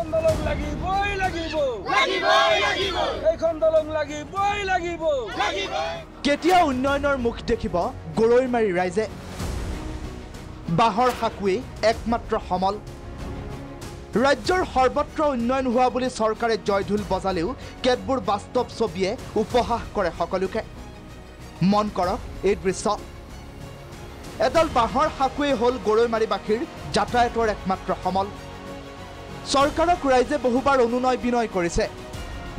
দলং লাগিব কেতিয়া উন্নয়নৰ মুখ দেখিব গৰৈমাৰী ৰাইজে বাহৰ হাকুৱে একমাত্ৰ সমল ৰাজ্যৰ সৰ্বত্ৰ উন্নয়ন হোৱা বুলি চৰকাৰে জয়ঢোল বজালেও কেতবোৰ বাস্তৱ ছবিয়ে উপহাস কৰে সকলোকে মন কৰক এই দৃশ্য এডাল বাহৰ হাকুৱে হ'ল গৰৈমাৰীবাসীৰ যাতায়াতৰ একমাত্ৰ সমল চৰকাৰক ৰাইজে বহুবাৰ অনুনয় বিনয় কৰিছে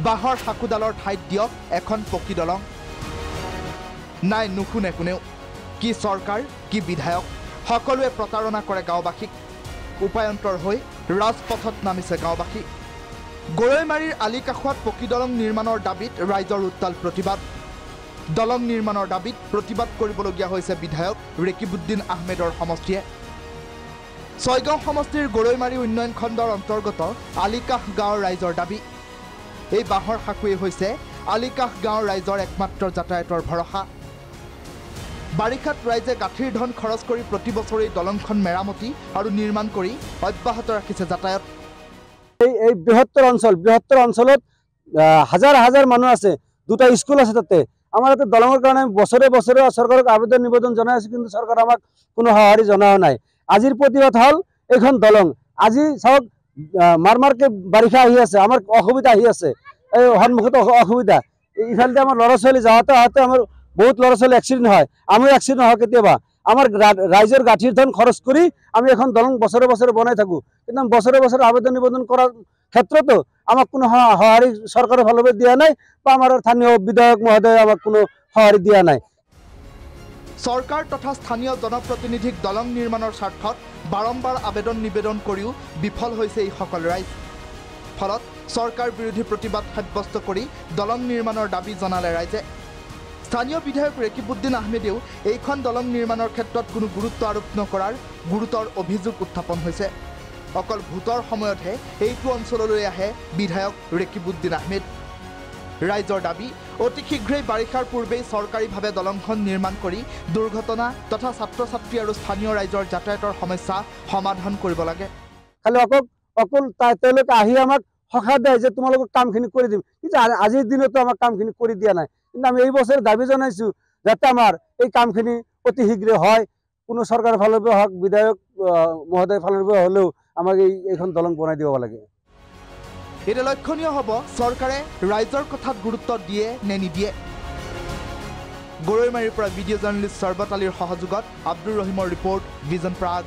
বাহৰ হাকুডালৰ ঠাইত দিয়ক এখন পকী দলং নাই নুশুনে কোনেও কি চৰকাৰ কি বিধায়ক সকলোৱে প্ৰতাৰণা কৰে গাঁওবাসীক উপায়ন্তৰ হৈ ৰাজপথত নামিছে গাঁওবাসী গৰৈমাৰীৰ আলিকাষত পকী দলং নিৰ্মাণৰ দাবীত ৰাইজৰ উত্তাল প্ৰতিবাদ দলং নিৰ্মাণৰ দাবীত প্ৰতিবাদ কৰিবলগীয়া হৈছে বিধায়ক ৰেকিবুদ্দিন আহমেদৰ সমষ্টিয়ে ছয়গাঁও সমষ্টিৰ গৰৈমাৰী উন্নয়ন খণ্ডৰ অন্তৰ্গত আলিকাষ গাঁৱৰ ৰাইজৰ দাবী এই বাহৰ হাকুৱে হৈছে আলিকাষ গাঁৱৰ ৰাইজৰ একমাত্ৰ যাতায়াতৰ ভৰসা বাৰিষাত ৰাইজে গাঁঠিৰ ধন খৰচ কৰি প্ৰতি বছৰে দলংখন মেৰামতি আৰু নিৰ্মাণ কৰি অব্যাহত ৰাখিছে যাতায়াত এই বৃহত্তৰ অঞ্চলত হাজাৰ হাজাৰ মানুহ আছে দুটা স্কুল আছে তাতে আমাৰ ইয়াতে দলঙৰ কাৰণে বছৰে বছৰে চৰকাৰক আবেদন নিবেদন জনাই আছো কিন্তু চৰকাৰ আমাক কোনো সঁহাৰি জনোৱা নাই আজিৰ প্ৰতিবাদ হল এইখন দলং আজি চাওক মাৰমাৰকে বাৰিষা আহি আছে আমাৰ অসুবিধা আহি আছে এই সন্মুখত অসুবিধা ইফালে আমাৰ ল'ৰা ছোৱালী যাওঁতে আমাৰ বহুত ল'ৰা ছোৱালী এক্সিডেণ্ট হয় আমি এক্সিডেণ্ট হয় কেতিয়াবা আমাৰ ৰাইজৰ গাঁঠিৰ ধন খৰচ কৰি আমি এখন দলং বছৰে বছৰে বনাই থাকোঁ কিন্তু বছৰে বছৰে আবেদন নিবেদন কৰাৰ ক্ষেত্ৰতো আমাক কোনো সঁহাৰি চৰকাৰৰ ফালৰ পৰা দিয়া নাই বা আমাৰ স্থানীয় বিধায়ক মহোদয়ে আমাক কোনো সঁহাৰি দিয়া নাই চৰকাৰ তথা স্থানীয় জনপ্ৰতিনিধিক দলং নিৰ্মাণৰ স্বাৰ্থত বাৰম্বাৰ আবেদন নিবেদন কৰিও বিফল হৈছে এইসকল ৰাইজ ফলত চৰকাৰ বিৰোধী প্ৰতিবাদ সাব্যস্ত কৰি দলং নিৰ্মাণৰ দাবী জনালে ৰাইজে স্থানীয় বিধায়ক ৰেকিবুদ্দিন আহমেদেও এইখন দলং নিৰ্মাণৰ ক্ষেত্ৰত কোনো গুৰুত্ব আৰোপ নকৰাৰ গুৰুতৰ অভিযোগ উত্থাপন হৈছে অকল ভোটৰ সময়তহে এইটো অঞ্চললৈ আহে বিধায়ক ৰেকিবুদ্দিন আহমেদ ৰাইজৰ দাবী অতি শীঘ্ৰেই বাৰিষাৰ পূৰ্বেই চৰকাৰীভাৱে দলংখন নিৰ্মাণ কৰি দুৰ্ঘটনা তথা ছাত্ৰ ছাত্ৰী আৰু স্থানীয় ৰাইজৰ যাতায়াতৰ সমস্যা সমাধান কৰিব লাগে খালি অকল তেওঁলোকে আহি আমাক সহায় দিয়ে যে তোমালোকক কামখিনি কৰি দিম কিন্তু আজিৰ দিনতো আমাক কামখিনি কৰি দিয়া নাই কিন্তু আমি এই বছৰ দাবী জনাইছোঁ যাতে আমাৰ এই কামখিনি অতি শীঘ্ৰে হয় কোনো চৰকাৰৰ ফালৰ পৰা হওক বিধায়ক মহোদয়ৰ ফালৰ পৰা হ'লেও আমাক এইখন দলং বনাই দিব লাগে এতিয়া লক্ষণীয় হ'ব চৰকাৰে ৰাইজৰ কথাত গুৰুত্ব দিয়ে নে নিদিয়ে গৰৈমাৰীৰ পৰা ভিডিঅ' জাৰ্নেলিষ্ট সৰ্বত আলীৰ সহযোগত আব্দুৰ ৰহিমৰ ৰিপৰ্ট ভিজন প্ৰাগ